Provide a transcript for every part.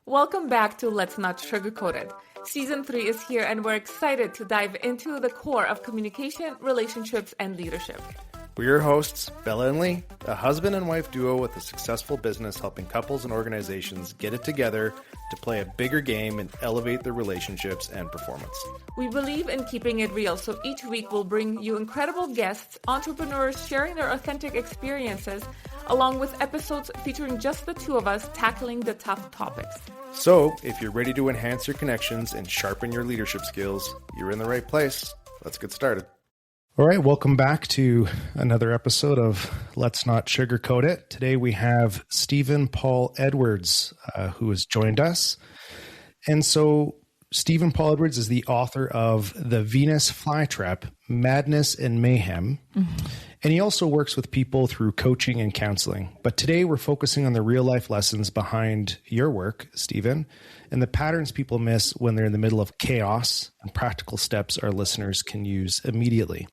Welcome back to Let's Not Sugarcoat It. Season 3 is here and we're excited to dive into the core of communication, relationships, and leadership. We're your hosts, Bella and Lee, a husband and wife duo with a successful business helping couples and organizations get it together to play a bigger game and elevate their relationships and performance. We believe in keeping it real, so each week we'll bring you incredible guests, entrepreneurs sharing their authentic experiences, along with episodes featuring just the two of us tackling the tough topics. So, if you're ready to enhance your connections and sharpen your leadership skills, you're in the right place. Let's get started. All right, welcome back to another episode of Let's Not Sugarcoat It. Today we have Stephen Paul Edwards, who has joined us. And so Stephen Paul Edwards is the author of The Venus Flytrap, Madness and Mayhem. Mm-hmm. And he also works with people through coaching and counseling. But today we're focusing on the real life lessons behind your work, Stephen, and the patterns people miss when they're in the middle of chaos and practical steps our listeners can use immediately.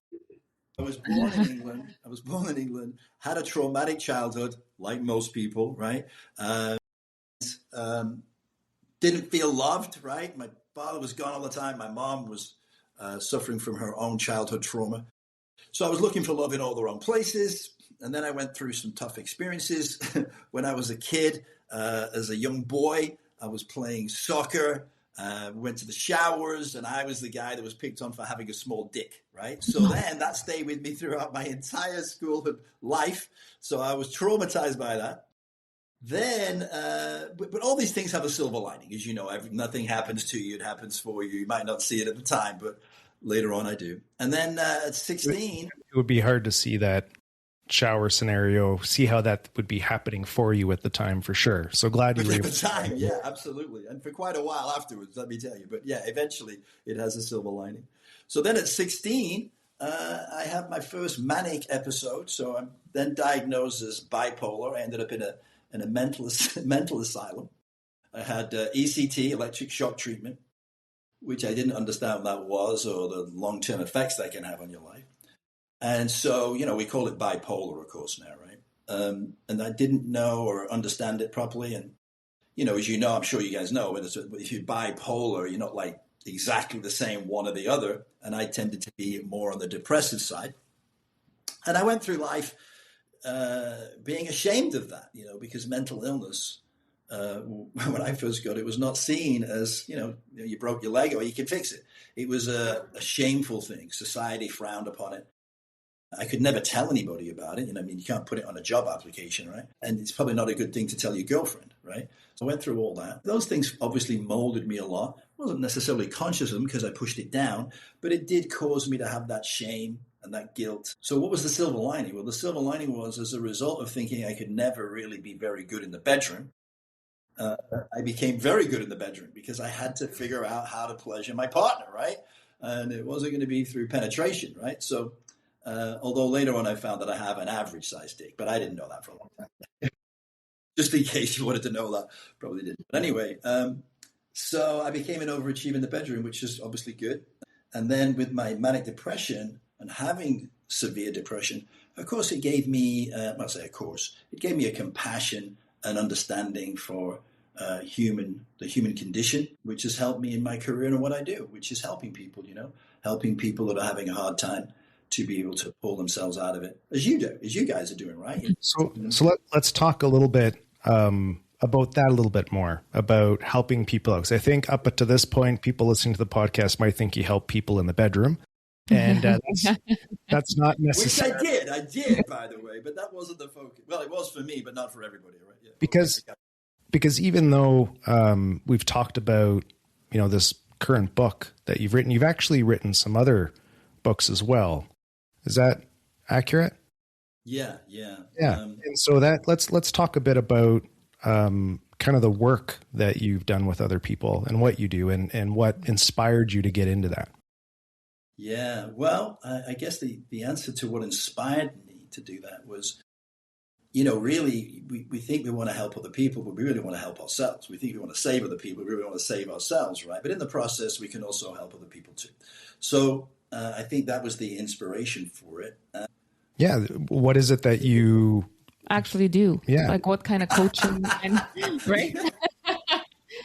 I was born in England, had a traumatic childhood, like most people, right? Didn't feel loved, right? My father was gone all the time. My mom was suffering from her own childhood trauma. So I was looking for love in all the wrong places. And then I went through some tough experiences. When I was a kid, as a young boy, I was playing soccer. Went to the showers, and I was the guy that was picked on for having a small dick, right? So then that stayed with me throughout my entire schoolhood life. So I was traumatized by that. Then, but all these things have a silver lining. As you know, nothing happens to you, it happens for you. You might not see it at the time, but later on I do. And then at 16... It would be hard to see that shower scenario, see how that would be happening for you at the time, for sure. So glad you were able to. At the time, yeah, absolutely. And for quite a while afterwards, let me tell you. But yeah, eventually it has a silver lining. So then at 16, I have my first manic episode. So I'm then diagnosed as bipolar. I ended up in a mental asylum. I had ECT, electric shock treatment, which I didn't understand what that was, or the long-term effects that can have on your life. And so, you know, we call it bipolar, of course, now, right? And I didn't know or understand it properly. And, you know, as you know, I'm sure you guys know, but if you're bipolar, you're not like exactly the same one or the other. And I tended to be more on the depressive side. And I went through life being ashamed of that, you know, because mental illness, when I first got it, was not seen as, you know, you broke your leg or you can fix it. It was a shameful thing. Society frowned upon it. I could never tell anybody about it. You know, I mean, you can't put it on a job application, right? And it's probably not a good thing to tell your girlfriend, right? So I went through all that. Those things obviously molded me a lot. I wasn't necessarily conscious of them because I pushed it down, but it did cause me to have that shame and that guilt. So what was the silver lining? Well, the silver lining was, as a result of thinking I could never really be very good in the bedroom, I became very good in the bedroom because I had to figure out how to pleasure my partner, right? And it wasn't going to be through penetration, right? So although later on I found that I have an average size dick, but I didn't know that for a long time. Just in case you wanted to know that, probably didn't. But anyway, so I became an overachiever in the bedroom, which is obviously good. And then with my manic depression and having severe depression, of course, it gave me, it gave me a compassion and understanding for the human condition, which has helped me in my career and what I do, which is helping people, you know, helping people that are having a hard time to be able to pull themselves out of it, as you do, as you guys are doing, right? So let's talk a little bit about that a little bit more, about helping people out. Because I think up to this point, people listening to the podcast might think you help people in the bedroom. And that's not necessary. Which I did, by the way, but that wasn't the focus. Well, it was for me, but not for everybody, right? Yeah. Because even though we've talked about, you know, this current book that you've written, you've actually written some other books as well. Is that accurate? Yeah. And so let's talk a bit about kind of the work that you've done with other people and what you do and what inspired you to get into that. Yeah, well, I guess the answer to what inspired me to do that was, you know, really, we think we want to help other people, but we really want to help ourselves. We think we want to save other people, we really want to save ourselves, right? But in the process, we can also help other people too. So I think that was the inspiration for it. Yeah. What is it that you actually do? Yeah. Like what kind of coaching, right?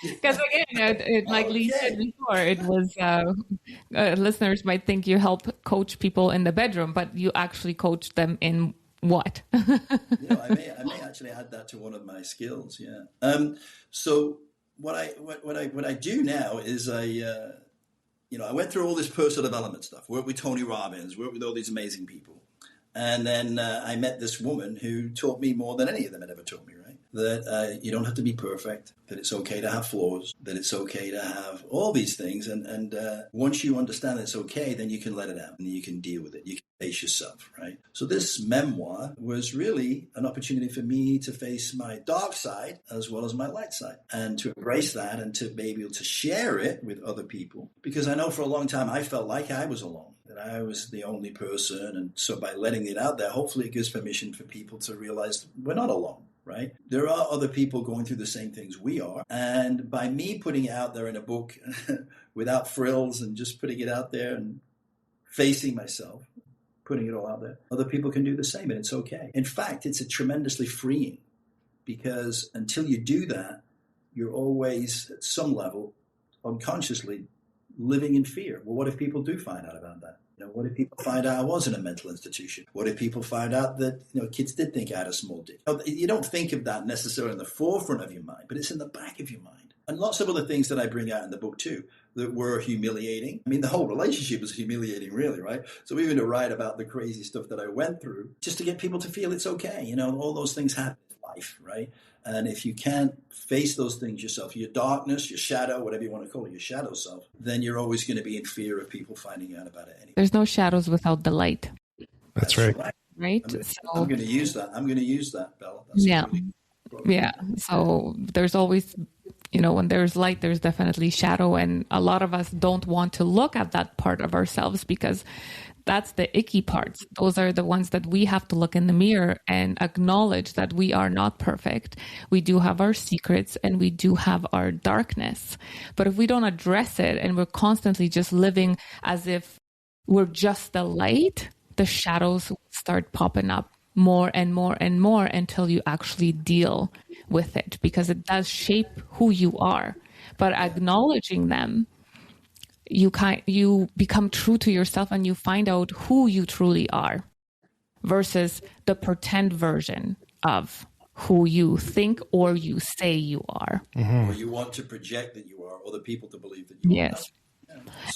Because again, like Lee said before, it was listeners might think you help coach people in the bedroom, but you actually coach them in what? I may actually add that to one of my skills. Yeah. So what I do now is I went through all this personal development stuff. Worked with Tony Robbins. Worked with all these amazing people. And then I met this woman who taught me more than any of them had ever taught me, right? That you don't have to be perfect, that it's okay to have flaws, that it's okay to have all these things. And once you understand that it's okay, then you can let it out and you can deal with it. You can face yourself, right? So this memoir was really an opportunity for me to face my dark side as well as my light side, and to embrace that and to be able to share it with other people. Because I know for a long time I felt like I was alone, that I was the only person. And so by letting it out there, hopefully it gives permission for people to realize we're not alone, right? There are other people going through the same things we are. And by me putting it out there in a book without frills and just putting it out there and facing myself, putting it all out there, other people can do the same, and it's okay. In fact, it's a tremendously freeing, because until you do that, you're always at some level unconsciously living in fear. Well, what if people do find out about that? What if people find out I was in a mental institution? What if people find out that kids did think I had a small dick? You don't think of that necessarily in the forefront of your mind, but it's in the back of your mind. And lots of other things that I bring out in the book too that were humiliating. I mean, the whole relationship was humiliating, really, right? So even to write about the crazy stuff that I went through, just to get people to feel it's okay. All those things happen in life, right? And if you can't face those things yourself, your darkness, your shadow, whatever you want to call it, your shadow self, then you're always going to be in fear of people finding out about it anyway. There's no shadows without the light. That's right. Right? I'm going to use that. Bella. Yeah. So there's always, when there's light, there's definitely shadow. And a lot of us don't want to look at that part of ourselves because that's the icky parts. Those are the ones that we have to look in the mirror and acknowledge that we are not perfect. We do have our secrets and we do have our darkness. But if we don't address it and we're constantly just living as if we're just the light, the shadows start popping up more and more and more until you actually deal with it, because it does shape who you are. But acknowledging them, you become true to yourself and you find out who you truly are versus the pretend version of who you think or you say you are. Or you want to project that you are, other people to believe that you are. Yes.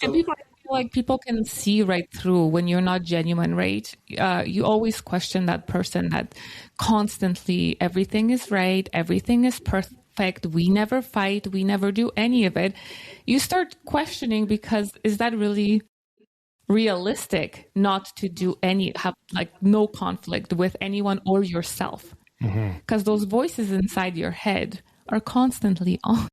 And people, I feel like people can see right through when you're not genuine, right? You always question that person that constantly everything is right, everything is perfect, we never fight, we never do any of it. You start questioning, because is that really realistic not to do have no conflict with anyone or yourself? Because those voices inside your head are constantly on.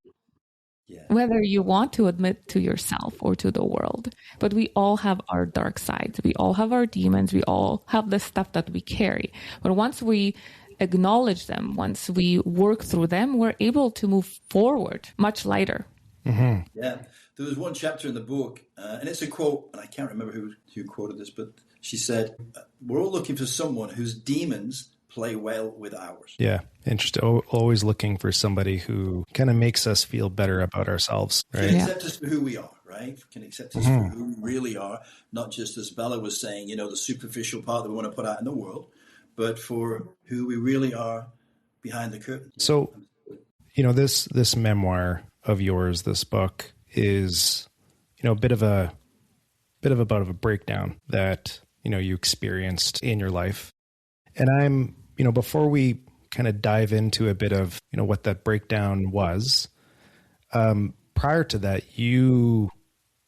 Yeah. Whether you want to admit to yourself or to the world. But we all have our dark sides. We all have our demons. We all have the stuff that we carry. But once we acknowledge them, once we work through them, we're able to move forward much lighter. Yeah. There was one chapter in the book, and it's a quote, and I can't remember who quoted this, but she said, we're all looking for someone whose demons play well with ours. Yeah. Interesting. Always looking for somebody who kind of makes us feel better about ourselves. Right? Can accept us for who we are, right? Can accept us for who we really are. Not just, as Bella was saying, the superficial part that we want to put out in the world, but for who we really are behind the curtain. So, this memoir of yours, this book is, a bit of a breakdown that, you experienced in your life. And I'm, before we kind of dive into a bit of, what that breakdown was, prior to that, you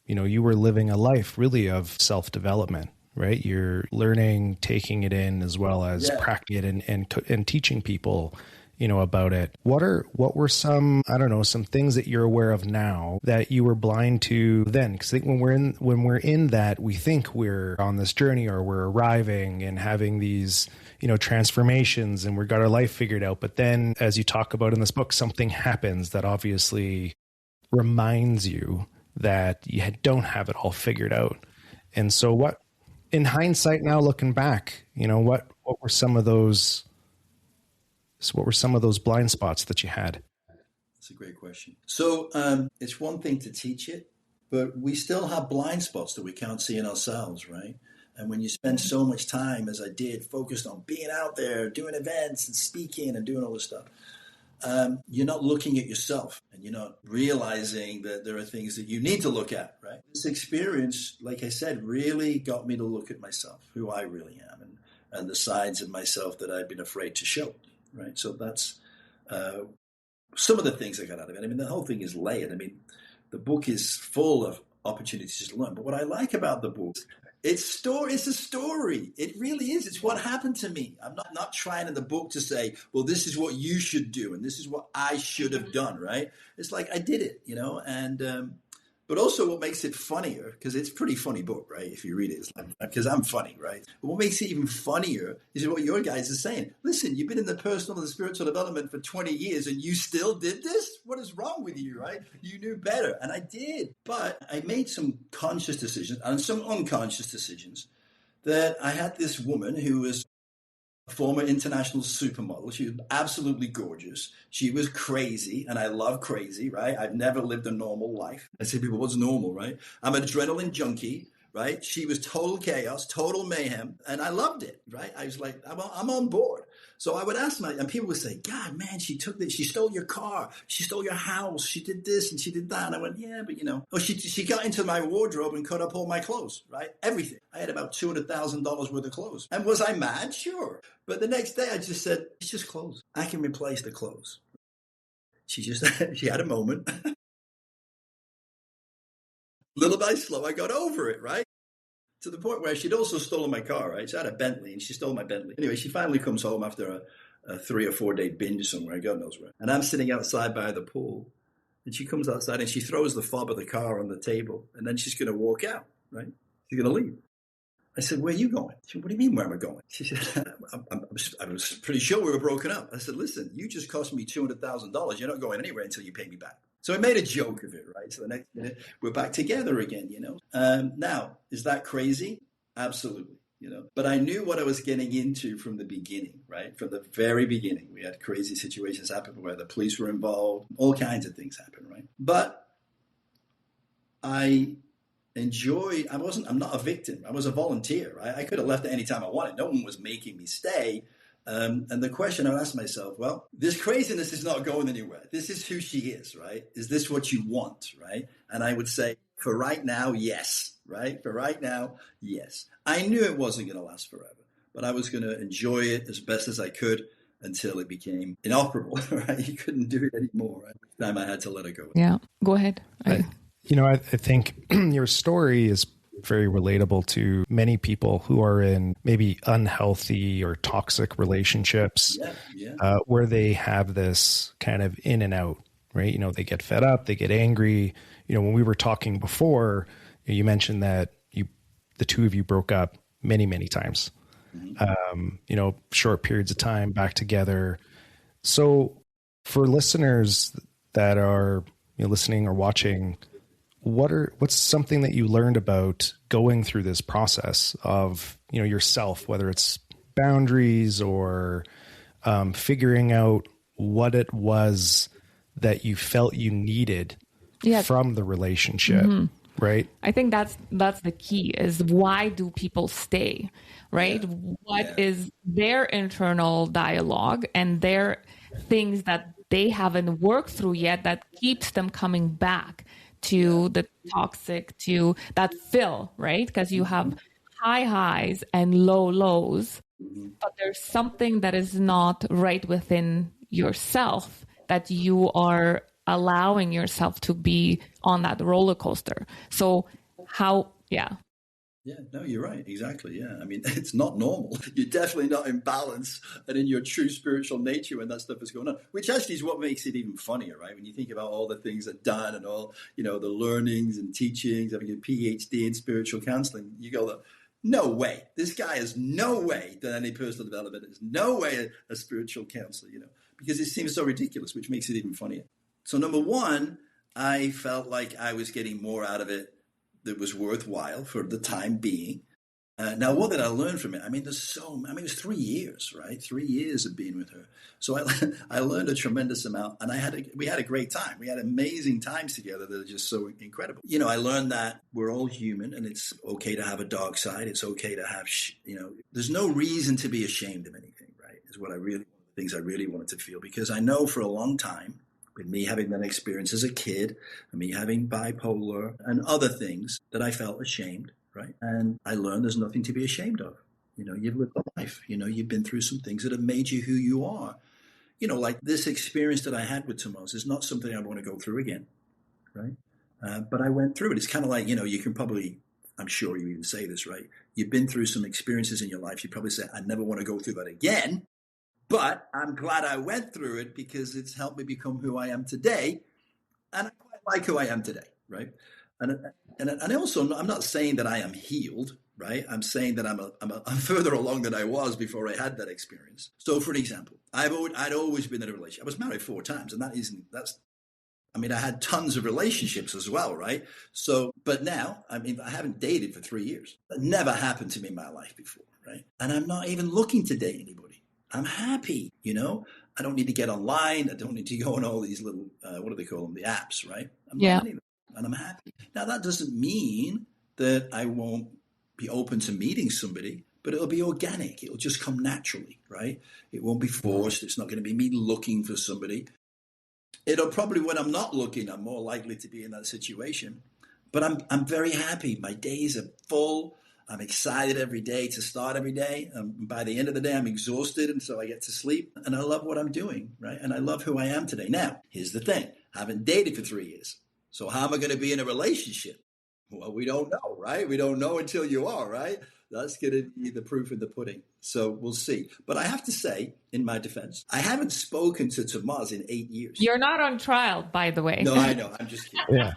were living a life really of self-development, right? You're learning, taking it in, as well as practicing it and teaching people, about it. What were some things that you're aware of now that you were blind to then? Because I think when we're in that, we think we're on this journey or we're arriving and having these, transformations and we've got our life figured out. But then, as you talk about in this book, something happens that obviously reminds you that you don't have it all figured out. And so what, in hindsight now, looking back, what were some of those blind spots that you had? That's a great question. So it's one thing to teach it, but we still have blind spots that we can't see in ourselves, right? And when you spend so much time, as I did, focused on being out there, doing events and speaking and doing all this stuff, you're not looking at yourself, and you're not realizing that there are things that you need to look at, right? This experience, like I said, really got me to look at myself, who I really am, and the sides of myself that I've been afraid to show, right? So that's some of the things I got out of it. I mean, the whole thing is layered. I mean, the book is full of opportunities to learn. But what I like about the book, it's a story. It really is. It's what happened to me. I'm not trying in the book to say, well, this is what you should do, and this is what I should have done, right? It's like I did it, and but also what makes it funnier, because it's a pretty funny book, right? If you read it, it's like, because I'm funny, right? But what makes it even funnier is what your guys are saying. Listen, you've been in the personal and the spiritual development for 20 years and you still did this? What is wrong with you, right? You knew better. And I did. But I made some conscious decisions and some unconscious decisions that I had this woman who was a former international supermodel. She was absolutely gorgeous. She was crazy, and I love crazy, right? I've never lived a normal life. I say, people, what's normal, right? I'm an adrenaline junkie, right? She was total chaos, total mayhem, and I loved it, right? I was like, I'm on board. So I would ask and people would say, God, man, she took this, she stole your car, she stole your house, she did this and she did that. And I went, yeah, but oh, she got into my wardrobe and cut up all my clothes, right? Everything. I had about $200,000 worth of clothes. And was I mad? Sure. But the next day I just said, it's just clothes. I can replace the clothes. She had a moment. Little by slow, I got over it, right? To the point where she'd also stolen my car, right? She had a Bentley, and she stole my Bentley. Anyway, she finally comes home after a 3 or 4 day binge somewhere, God knows where. And I'm sitting outside by the pool, and she comes outside, and she throws the fob of the car on the table, and then she's going to walk out, right? She's going to leave. I said, where are you going? She said, what do you mean, where am I going? She said, I was pretty sure we were broken up. I said, listen, you just cost me $200,000. You're not going anywhere until you pay me back. So I made a joke of it, right? So the next minute, we're back together again, Now, is that crazy? Absolutely, But I knew what I was getting into from the beginning, right? From the very beginning. We had crazy situations happen where the police were involved. All kinds of things happen, right? But I'm not a victim. I was a volunteer. Right? I could have left at any time I wanted. No one was making me stay. And the question I asked myself, well, this craziness is not going anywhere. This is who she is, right? Is this what you want, right? And I would say, for right now, yes, right? For right now, yes. I knew it wasn't going to last forever, but I was going to enjoy it as best as I could until it became inoperable, right? You couldn't do it anymore. Right? At the time I had to let it go. Yeah, go ahead. I think your story is very relatable to many people who are in maybe unhealthy or toxic relationships, where they have this kind of in and out, right? They get fed up, they get angry. When we were talking before, you mentioned that the two of you broke up many, many times, short periods of time back together. So for listeners that are listening or watching, what's something that you learned about going through this process of, yourself, whether it's boundaries or figuring out what it was that you felt you needed from the relationship, right? I think that's the key is, why do people stay, right? What is their internal dialogue and their things that they haven't worked through yet that keeps them coming back to the toxic, to that fill, right? Because you have high highs and low lows, but there's something that is not right within yourself that you are allowing yourself to be on that roller coaster. So Yeah, no, you're right. Exactly. Yeah. I mean, it's not normal. You're definitely not in balance and in your true spiritual nature when that stuff is going on, which actually is what makes it even funnier, right? When you think about all the things that done and all, the learnings and teachings, having a PhD in spiritual counseling, you go, no way. This guy has no way done any personal development. There's no way a spiritual counselor, because it seems so ridiculous, which makes it even funnier. So number one, I felt like I was getting more out of it that was worthwhile for the time being. Now, what did I learn from it? I mean, it was 3 years, right? 3 years of being with her. So I learned a tremendous amount, and we had a great time. We had amazing times together that are just so incredible. You know, I learned that we're all human, and it's okay to have a dark side. It's okay to have, there's no reason to be ashamed of anything, right? Is one of the things I really wanted to feel, because I know for a long time, with me having that experience as a kid, and me having bipolar and other things, that I felt ashamed. Right. And I learned there's nothing to be ashamed of. You know, you've lived a life, you've been through some things that have made you who you are. You know, like this experience that I had with Tomas is not something I want to go through again. Right. But I went through it. It's kind of like, you can probably, I'm sure you even say this, right? You've been through some experiences in your life. You probably say, I never want to go through that again. But I'm glad I went through it because it's helped me become who I am today. And I quite like who I am today. Right. And also, I'm not saying that I am healed, right? I'm saying that I'm further along than I was before I had that experience. So, for an example, I'd always been in a relationship. I was married 4 times, and I had tons of relationships as well, right? So, but now, I haven't dated for 3 years. That never happened to me in my life before, right? And I'm not even looking to date anybody. I'm happy, I don't need to get online. I don't need to go on all these little, what do they call them? The apps, right? I'm not on any of them. And I'm happy. Now, that doesn't mean that I won't be open to meeting somebody, but it'll be organic. It'll just come naturally, right? It won't be forced. It's not going to be me looking for somebody. It'll probably, when I'm not looking, I'm more likely to be in that situation. But I'm very happy. My days are full. I'm excited every day to start every day. By the end of the day, I'm exhausted, and so I get to sleep. And I love what I'm doing, right? And I love who I am today. Now, here's the thing. I haven't dated for 3 years. So how am I going to be in a relationship? Well, we don't know, right? We don't know until you are, right? That's going to be the proof in the pudding. So we'll see. But I have to say, in my defense, I haven't spoken to Tomas in 8 years. You're not on trial, by the way. No, I know. I'm just kidding. Yeah.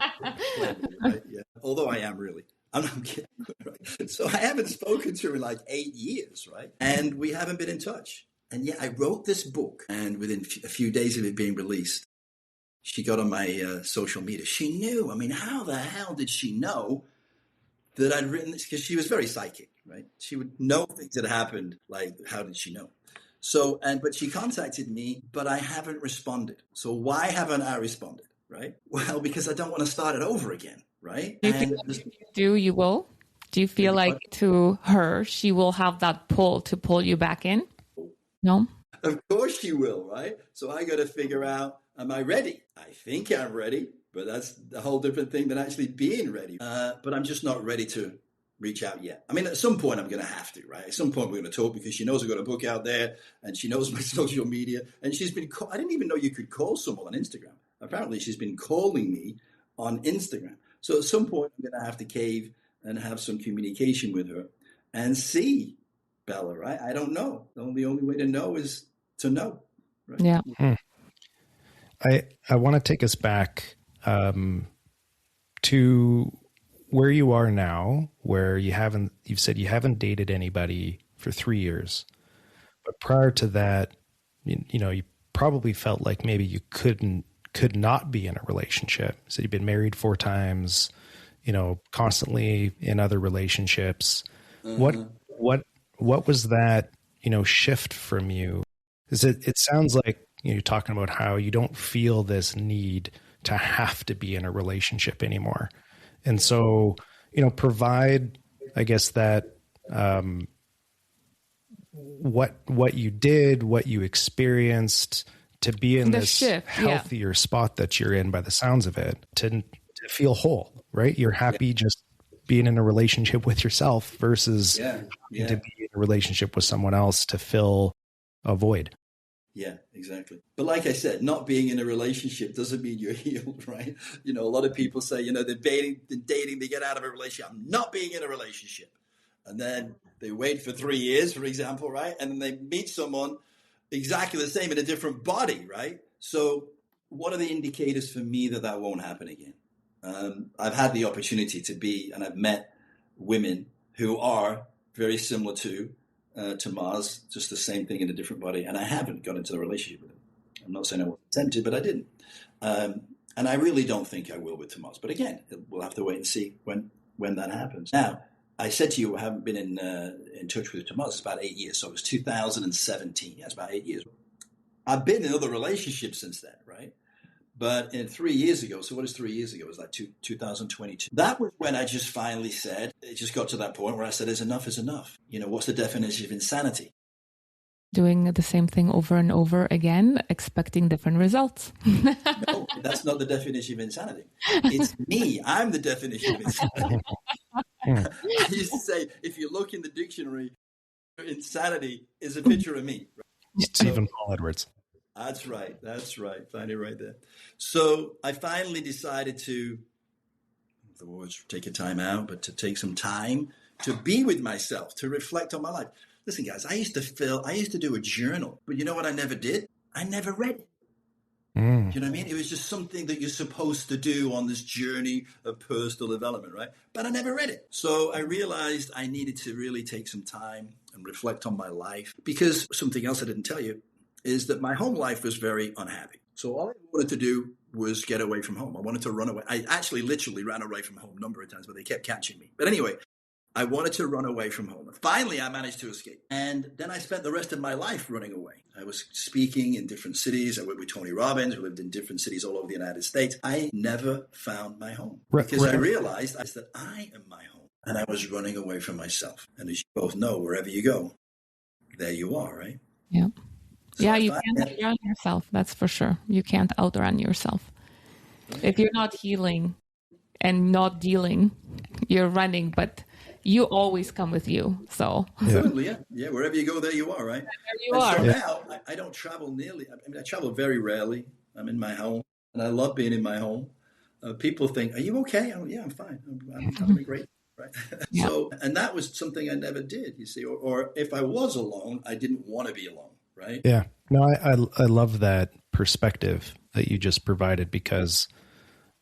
Right? Yeah. Although I am really. I'm kidding. Right? So I haven't spoken to her in like 8 years, right? And we haven't been in touch. And yet I wrote this book, and within a few days of it being released, she got on my social media. She knew. How the hell did she know that I'd written this? Because she was very psychic, right? She would know things that happened. Like, how did she know? So, but she contacted me, but I haven't responded. So why haven't I responded, right? Well, because I don't want to start it over again, right? Do you feel like if you do, you will? Do you feel like to her, she will have that pull to pull you back in? No? Of course she will, right? So I got to figure out, am I ready? I think I'm ready, but that's a whole different thing than actually being ready. But I'm just not ready to reach out yet. At some point I'm going to have to, right? At some point we're going to talk, because she knows I've got a book out there, and she knows my social media. And she's been, I didn't even know you could call someone on Instagram. Apparently she's been calling me on Instagram. So at some point I'm going to have to cave and have some communication with her and see Bella, right? I don't know. The only way to know is to know, right? Yeah. I want to take us back to where you are now, where you've said you haven't dated anybody for 3 years, but prior to that, you probably felt like maybe you could not be in a relationship. So you've been married 4 times, constantly in other relationships. Mm-hmm. What was that, shift from you? Because it sounds like you're talking about how you don't feel this need to have to be in a relationship anymore. And so, provide, I guess, that what you did, what you experienced to be in this shift, healthier spot that you're in by the sounds of it, to feel whole, right? You're happy just being in a relationship with yourself versus to be in a relationship with someone else to fill a void. Yeah, exactly. But like I said, not being in a relationship doesn't mean you're healed, right? A lot of people say, they're dating, they get out of a relationship. I'm not being in a relationship. And then they wait for 3 years, for example, right? And then they meet someone exactly the same in a different body, right? So what are the indicators for me that won't happen again? I've had the opportunity to be, and I've met women who are very similar to Mars, just the same thing in a different body. And I haven't got into a relationship with them. I'm not saying I wasn't tempted, but I didn't. And I really don't think I will with Tomas. But again, we'll have to wait and see when that happens. Now, I said to you, I haven't been in touch with Tomas. It's about 8 years. So it was 2017. Yeah, it's about 8 years. I've been in other relationships since then, right? But 3 years ago, so what is 3 years ago? It was like 2022. That was when I just finally said, it just got to that point where I said, is enough is enough. You know, what's the definition of insanity? Doing the same thing over and over again, expecting different results. No, that's not the definition of insanity. It's me. I'm the definition of insanity. I used to say, if you look in the dictionary, insanity is a picture of me. Right? Stephen Paul Edwards. That's right. That's right. Find it right there. So I finally decided to, the words take a time out, but to take some time to be with myself, to reflect on my life. Listen, guys, I used to do a journal, but you know what I never did? I never read it. You know what I mean? It was just something that you're supposed to do on this journey of personal development, right? But I never read it. So I realized I needed to really take some time and reflect on my life, because something else I didn't tell you is that my home life was very unhappy. So all I wanted to do was get away from home. I wanted to run away. I actually literally ran away from home a number of times, but they kept catching me. But anyway, I wanted to run away from home. Finally, I managed to escape. And then I spent the rest of my life running away. I was speaking in different cities. I worked with Tony Robbins, who lived in different cities all over the United States. I never found my home because I realized that I am my home. And I was running away from myself. And as you both know, wherever you go, there you are, right? Yeah. So yeah, you can't outrun yourself. That's for sure. You can't outrun yourself. If you're not healing and not dealing, you're running, but you always come with you. So absolutely, yeah. Wherever you go, there you are, right? There you are. So now I don't travel nearly. I mean, I travel very rarely. I'm in my home, and I love being in my home. People think, "Are you okay?" Yeah, I'm fine. I'm doing great, right? Yeah. So, and that was something I never did. You see, or if I was alone, I didn't want to be alone. Right? Yeah. No, I love that perspective that you just provided, because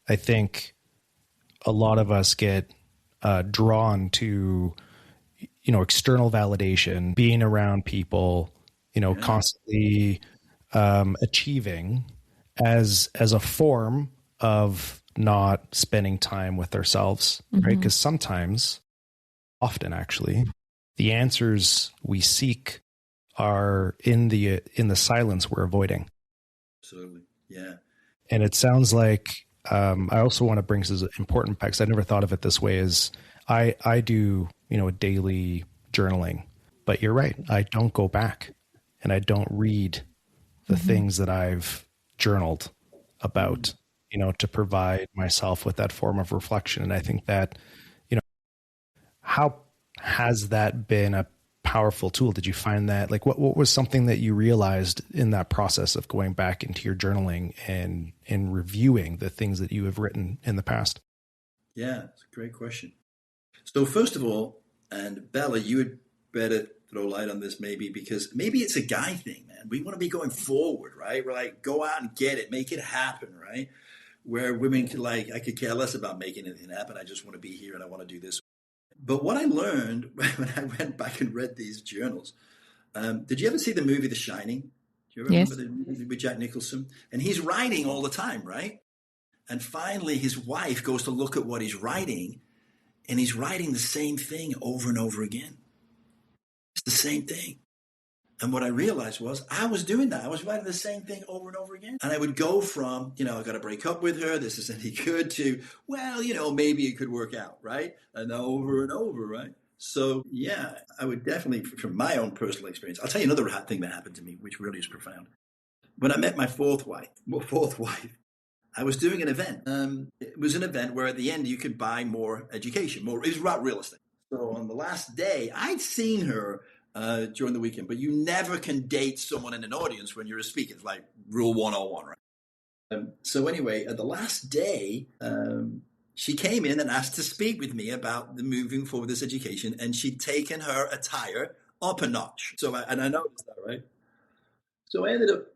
I think a lot of us get drawn to, external validation, being around people, constantly achieving as a form of not spending time with ourselves, right? Because often actually, the answers we seek are in the silence we're avoiding. Absolutely. Yeah. And it sounds like I also want to bring this as an important part, because I never thought of it this way, is I do, daily journaling, but you're right. I don't go back and I don't read the things that I've journaled about, to provide myself with that form of reflection. And I think that, how has that been a powerful tool? Did you find that, like, what was something that you realized in that process of going back into your journaling and reviewing the things that you have written in the past? Yeah, it's a great question. So first of all, and Bella, you would better throw light on this maybe, because maybe it's a guy thing, man. We want to be going forward, right? We're like, go out and get it, make it happen, right? Where women could I could care less about making anything happen. I just want to be here and I want to do this. But what I learned when I went back and read these journals, did you ever see the movie The Shining? Do you ever remember the movie with Jack Nicholson? And he's writing all the time, right? And finally, his wife goes to look at what he's writing, and he's writing the same thing over and over again. It's the same thing. And what I realized was I was doing that. I was writing the same thing over and over again. And I would go from, I got to break up with her. This isn't any good, to, well, maybe it could work out, right? And over and over, right? So, yeah, I would definitely, from my own personal experience, I'll tell you another thing that happened to me, which really is profound. When I met my fourth wife, I was doing an event. It was an event where at the end you could buy more education, it was about real estate. So on the last day, I'd seen her during the weekend, but you never can date someone in an audience when you're a speaker. It's like rule 101, right? So anyway, at the last day, she came in and asked to speak with me about the moving forward this education, and she'd taken her attire up a notch. So I noticed that, right? So I ended up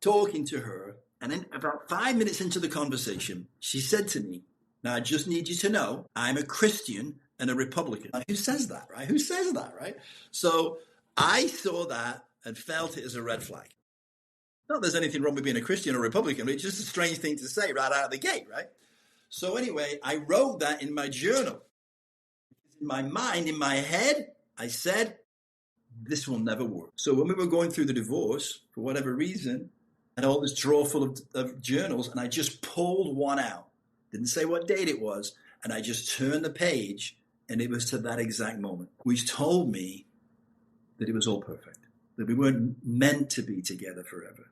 talking to her, and then about 5 minutes into the conversation, she said to me, "Now I just need you to know I'm a Christian and a Republican." Who says that, right? Who says that, right? So I saw that and felt it as a red flag. Not that there's anything wrong with being a Christian or Republican, but it's just a strange thing to say right out of the gate, right? So anyway, I wrote that in my journal. in my mind, in my head, I said, this will never work. So when we were going through the divorce, for whatever reason, I had all this drawer full of journals, and I just pulled one out. Didn't say what date it was, and I just turned the page, and it was to that exact moment, which told me that it was all perfect, that we weren't meant to be together forever.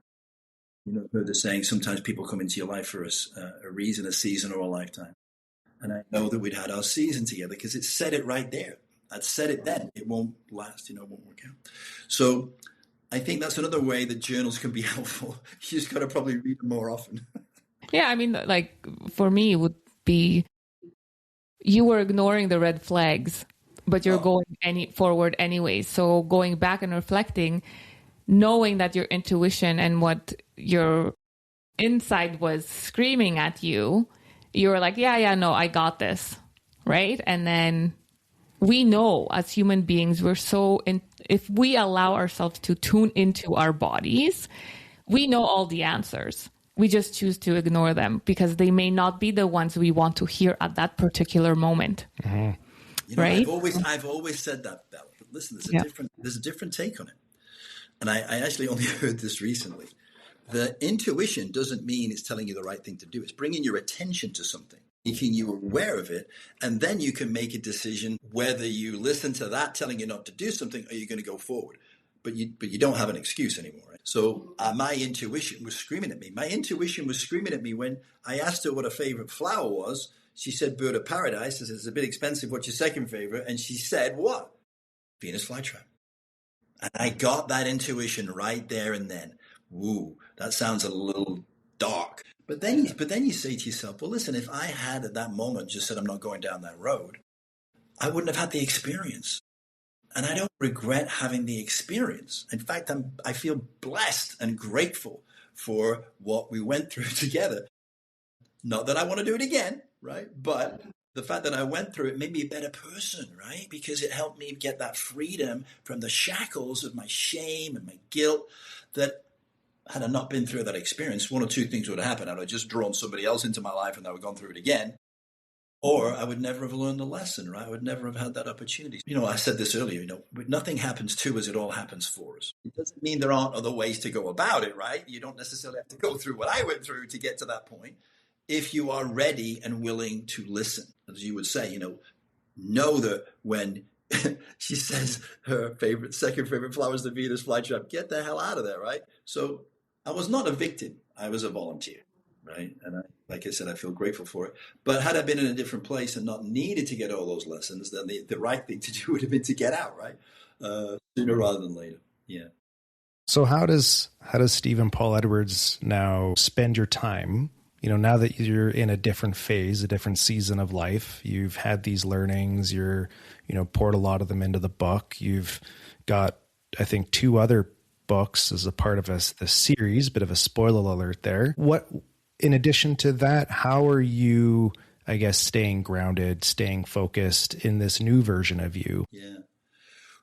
You know, I've heard the saying, sometimes people come into your life for a reason, a season, or a lifetime. And I know that we'd had our season together because it said it right there. I'd said it then. It won't last, it won't work out. So I think that's another way that journals can be helpful. You just got to probably read them more often. Yeah, I mean, like for me, it would be you were ignoring the red flags, but you're going forward anyway. So going back and reflecting, knowing that your intuition and what your inside was screaming at you, you were like, yeah, no, I got this, right? And then we know as human beings, if we allow ourselves to tune into our bodies, we know all the answers. We just choose to ignore them because they may not be the ones we want to hear at that particular moment. Mm-hmm. Right? I've always said that, Bella. But listen, there's a different take on it. And I actually only heard this recently. The intuition doesn't mean it's telling you the right thing to do. It's bringing your attention to something, making you aware of it. And then you can make a decision whether you listen to that telling you not to do something or you're going to go forward. But you don't have an excuse anymore. Right? So my intuition was screaming at me. My intuition was screaming at me when I asked her what her favorite flower was. She said bird of paradise. I said, it's a bit expensive. What's your second favorite? And she said, what? Venus Flytrap. And I got that intuition right there and then. Ooh, that sounds a little dark. But then you say to yourself, well, listen, if I had at that moment just said I'm not going down that road, I wouldn't have had the experience. And I don't regret having the experience. In fact, I feel blessed and grateful for what we went through together. Not that I want to do it again, right? But the fact that I went through it made me a better person, right? Because it helped me get that freedom from the shackles of my shame and my guilt that had I not been through that experience, one or two things would have happened. I would have just drawn somebody else into my life and I would have gone through it again. Or I would never have learned the lesson, right? I would never have had that opportunity. I said this earlier, nothing happens to us, it all happens for us. It doesn't mean there aren't other ways to go about it, right? You don't necessarily have to go through what I went through to get to that point. If you are ready and willing to listen, as you would say, know that when she says her second favorite flower is the Venus Flytrap, get the hell out of there, right? So I was not a victim. I was a volunteer, right? And like I said, I feel grateful for it. But had I been in a different place and not needed to get all those lessons, then the right thing to do would have been to get out, right? Sooner rather than later. Yeah. So how does Stephen Paul Edwards now spend your time? Now that you're in a different phase, a different season of life, you've had these learnings, you're, poured a lot of them into the book. You've got, I think, 2 other books as a part of the series, bit of a spoiler alert there. What, in addition to that, how are you, I guess, staying grounded, staying focused in this new version of you? Yeah.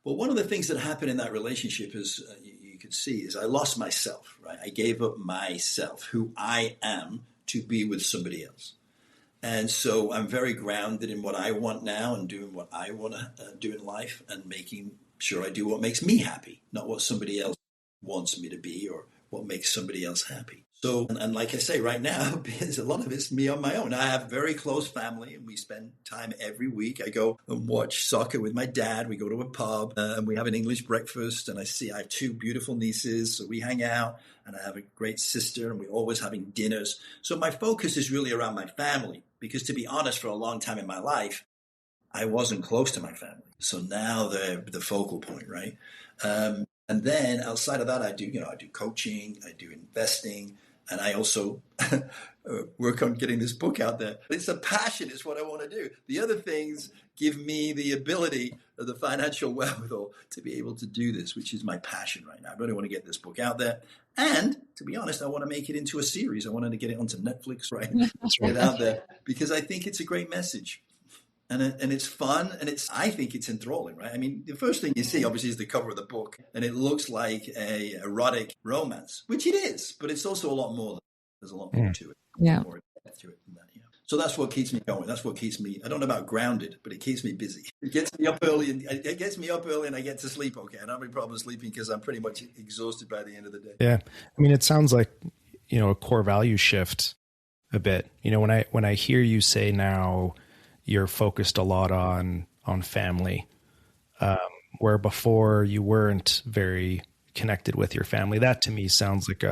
Well, one of the things that happened in that relationship is, you could see, is I lost myself, right? I gave up myself, who I am, to be with somebody else. And so I'm very grounded in what I want now and doing what I want to do in life and making sure I do what makes me happy, not what somebody else wants me to be or what makes somebody else happy. So, and like I say, right now, a lot of it's me on my own. I have a very close family and we spend time every week. I go and watch soccer with my dad. We go to a pub and we have an English breakfast. And I have 2 beautiful nieces. So we hang out and I have a great sister and we're always having dinners. So my focus is really around my family because, to be honest, for a long time in my life, I wasn't close to my family. So now they're the focal point, right? And then outside of that, I do coaching, I do investing, and I also work on getting this book out there. It's a passion. It's what I want to do. The other things give me the ability of the financial wherewithal to be able to do this, which is my passion right now. I really want to get this book out there. And to be honest, I want to make it into a series. I wanted to get it onto Netflix, right? Get it out there because I think it's a great message. And it's fun, and I think it's enthralling, right? I mean, the first thing you see, obviously, is the cover of the book, and it looks like a erotic romance, which it is, but it's also a lot more. There's a lot more to it. Yeah. More depth to it than that, yeah. So that's what keeps me going. That's what keeps me, I don't know about grounded, but it keeps me busy. It gets me up early and I get to sleep okay. I don't have any problem sleeping because I'm pretty much exhausted by the end of the day. Yeah. I mean, it sounds like, a core value shift a bit. When I hear you say now you're focused a lot on family, where before you weren't very connected with your family, that to me sounds like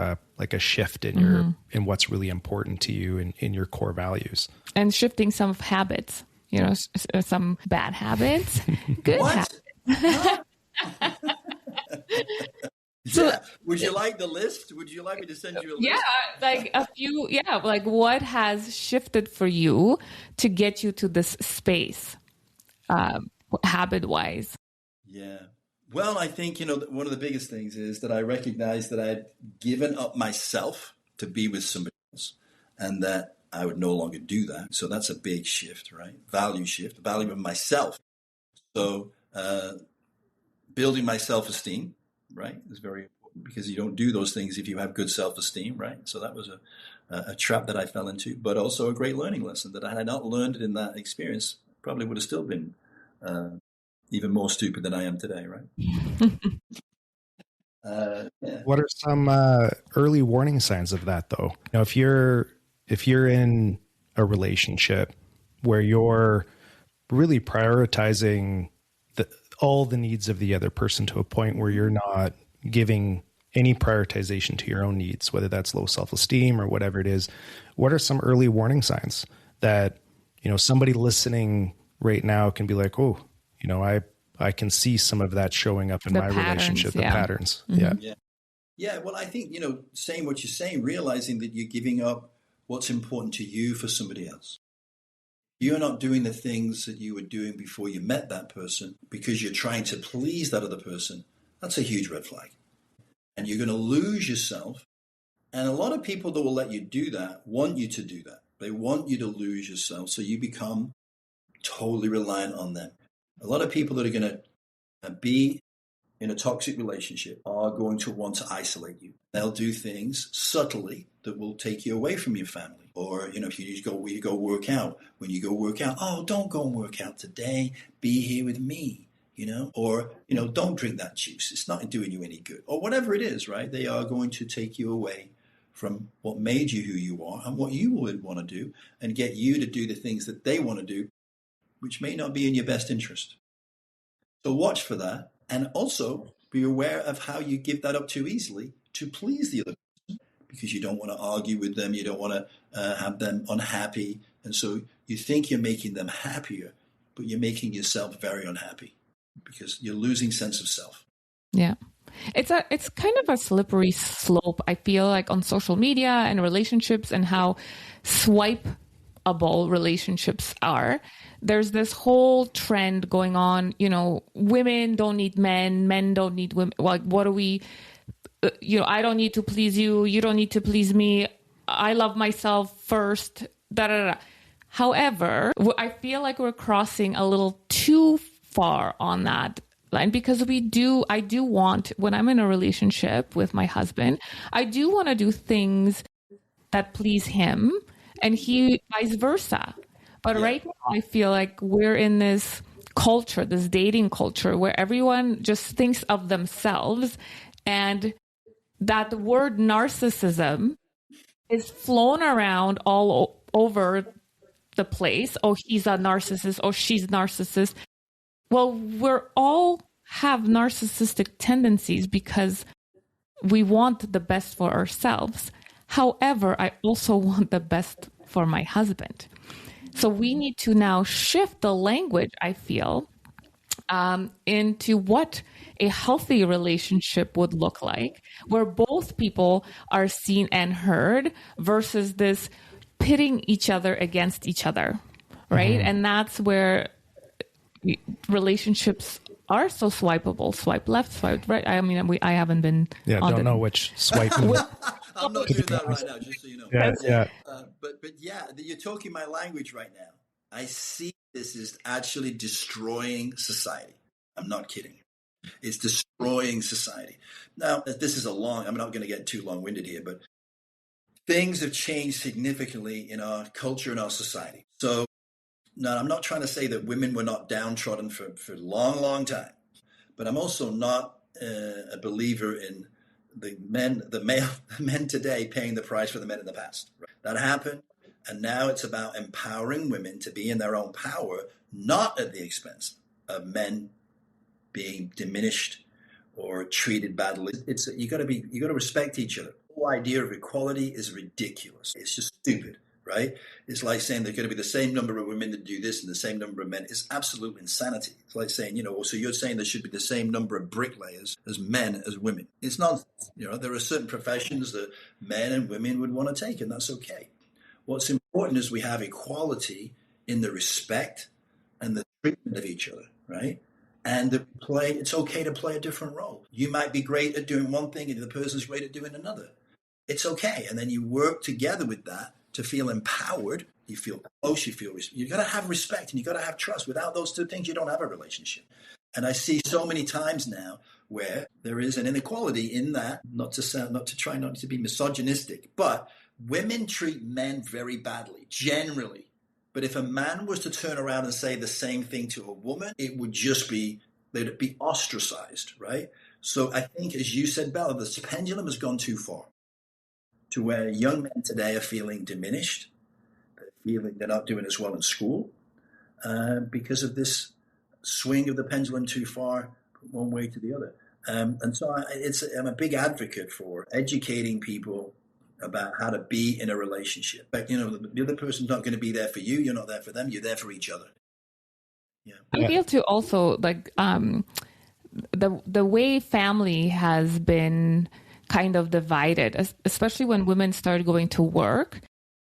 a shift in your in what's really important to you in your core values, and shifting some of habits, some bad habits, good habits. Yeah. Would you like the list? Would you like me to send you a list? Yeah, like a few. Yeah, like what has shifted for you to get you to this space, habit-wise? Yeah. Well, I think, one of the biggest things is that I recognize that I'd given up myself to be with somebody else and that I would no longer do that. So that's a big shift, right? Value shift, value of myself. So building my self-esteem, right, is very important because you don't do those things if you have good self-esteem, right? So that was a trap that I fell into, but also a great learning lesson that had I not learned it in that experience, probably would have still been even more stupid than I am today, right? Yeah. What are some early warning signs of that, though? If you're in a relationship where you're really prioritizing all the needs of the other person to a point where you're not giving any prioritization to your own needs, whether that's low self-esteem or whatever it is, what are some early warning signs that, somebody listening right now can be like, oh, I can see some of that showing up in my relationship, the patterns. Mm-hmm. Yeah. Yeah. Well, I think, saying what you're saying, realizing that you're giving up what's important to you for somebody else. You're not doing the things that you were doing before you met that person because you're trying to please that other person. That's a huge red flag. And you're going to lose yourself. And a lot of people that will let you do that want you to do that. They want you to lose yourself. So you become totally reliant on them. A lot of people that are going to be in a toxic relationship are going to want to isolate you. They'll do things subtly that will take you away from your family. Or, if you go work out, when you go work out, oh, don't go and work out today. Be here with me, or, don't drink that juice. It's not doing you any good. Or whatever it is, right? They are going to take you away from what made you who you are and what you would want to do and get you to do the things that they want to do, which may not be in your best interest. So watch for that. And also be aware of how you give that up too easily to please the other person because you don't want to argue with them. You don't want to have them unhappy. And so you think you're making them happier, but you're making yourself very unhappy because you're losing sense of self. Yeah. It's kind of a slippery slope, I feel like, on social media and relationships and how swipeable relationships are. There's this whole trend going on, women don't need men, men don't need women. Like, what do we, I don't need to please you. You don't need to please me. I love myself first. Da, da, da. However, I feel like we're crossing a little too far on that line because I do want, when I'm in a relationship with my husband, I do want to do things that please him and he vice versa. But right now, I feel like we're in this culture, this dating culture, where everyone just thinks of themselves. And that word narcissism is flown around all over the place. Oh, he's a narcissist. Oh, she's a narcissist. Well, we're all have narcissistic tendencies because we want the best for ourselves. However, I also want the best for my husband. So we need to now shift the language, I feel, into what a healthy relationship would look like, where both people are seen and heard versus this pitting each other against each other, right? Mm-hmm. And that's where relationships are so swipeable, swipe left, swipe right. I mean, I haven't been. Yeah, don't know which swipe. I'm not doing that right now, just so you know. Yeah. But yeah, you're talking my language right now. I see this is actually destroying society. I'm not kidding. It's destroying society. Now, this is I'm not going to get too long-winded here, but things have changed significantly in our culture and our society. So now, I'm not trying to say that women were not downtrodden for a long, long time, but I'm also not a believer in the men today paying the price for the men in the past. That happened, and now it's about empowering women to be in their own power, not at the expense of men being diminished or treated badly. You got to respect each other. The whole idea of equality is ridiculous. It's just stupid, right? It's like saying there's going to be the same number of women that do this and the same number of men. It's absolute insanity. It's like saying, so you're saying there should be the same number of bricklayers as men as women. It's nonsense. There are certain professions that men and women would want to take, and that's okay. What's important is we have equality in the respect and the treatment of each other, right? And it's okay to play a different role. You might be great at doing one thing and the person's great at doing another. It's okay. And then you work together with that to feel empowered. You feel close, you got to have respect and you got to have trust. Without those two things, you don't have a relationship. And I see so many times now where there is an inequality in that, not to be misogynistic, but women treat men very badly, generally. But if a man was to turn around and say the same thing to a woman, they'd be ostracized, right? So I think, as you said, Bella, the pendulum has gone too far to where young men today are feeling diminished, feeling they're not doing as well in school because of this swing of the pendulum too far one way to the other. And so I'm a big advocate for educating people about how to be in a relationship. But, the other person's not going to be there for you. You're not there for them. You're there for each other. Yeah. I feel too also like the way family has been kind of divided, especially when women started going to work.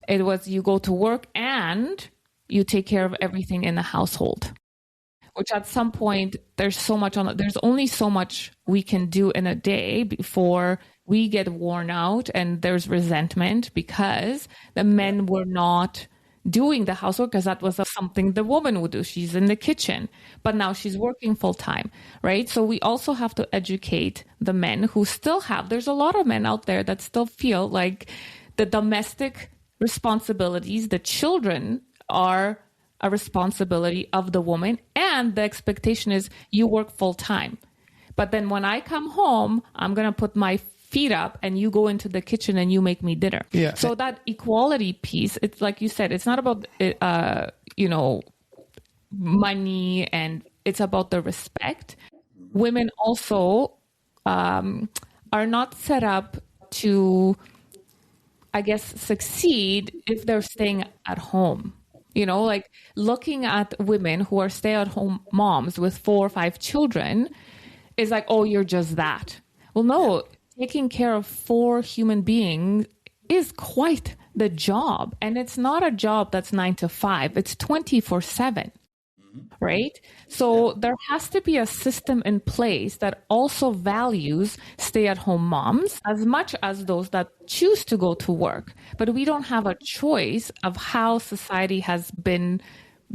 It was you go to work and you take care of everything in the household, which at some point there's only so much we can do in a day before we get worn out and there's resentment because the men were not doing the housework because that was something the woman would do. She's in the kitchen, but now she's working full time, right? So we also have to educate the men who still there's a lot of men out there that still feel like the domestic responsibilities, the children are a responsibility of the woman, and the expectation is you work full time. But then when I come home, I'm going to put my feet up and you go into the kitchen and you make me dinner. Yeah. So that equality piece, it's like you said, it's not about, money, and it's about the respect. Women also are not set up to, I guess, succeed if they're staying at home. Like looking at women who are stay-at-home moms with 4 or 5 children is like, oh, you're just that. Well, no, taking care of 4 human beings is quite the job. And it's not a job that's 9 to 5. It's 24/7, right? So there has to be a system in place that also values stay-at-home moms as much as those that choose to go to work. But we don't have a choice of how society has been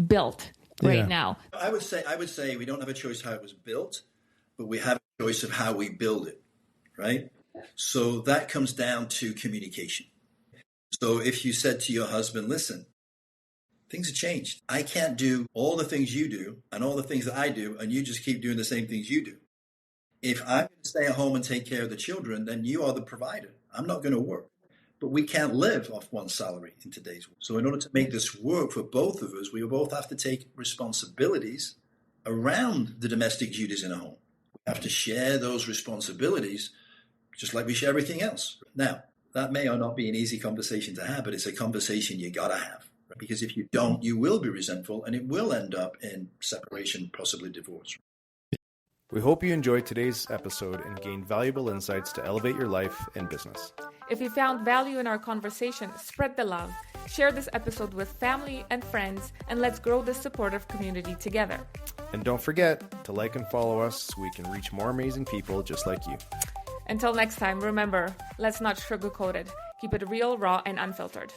built right now. I would say we don't have a choice how it was built, but we have a choice of how we build it, right? So that comes down to communication. So if you said to your husband, listen, things have changed. I can't do all the things you do and all the things that I do, and you just keep doing the same things you do. If I'm going to stay at home and take care of the children, then you are the provider. I'm not going to work. But we can't live off one salary in today's world. So in order to make this work for both of us, we both have to take responsibilities around the domestic duties in a home. We have to share those responsibilities just like we share everything else. Now, that may or not be an easy conversation to have, but it's a conversation you got to have. Because if you don't, you will be resentful and it will end up in separation, possibly divorce. We hope you enjoyed today's episode and gained valuable insights to elevate your life and business. If you found value in our conversation, spread the love. Share this episode with family and friends, and let's grow this supportive community together. And don't forget to like and follow us so we can reach more amazing people just like you. Until next time, remember, let's not sugarcoat it. Keep it real, raw, and unfiltered.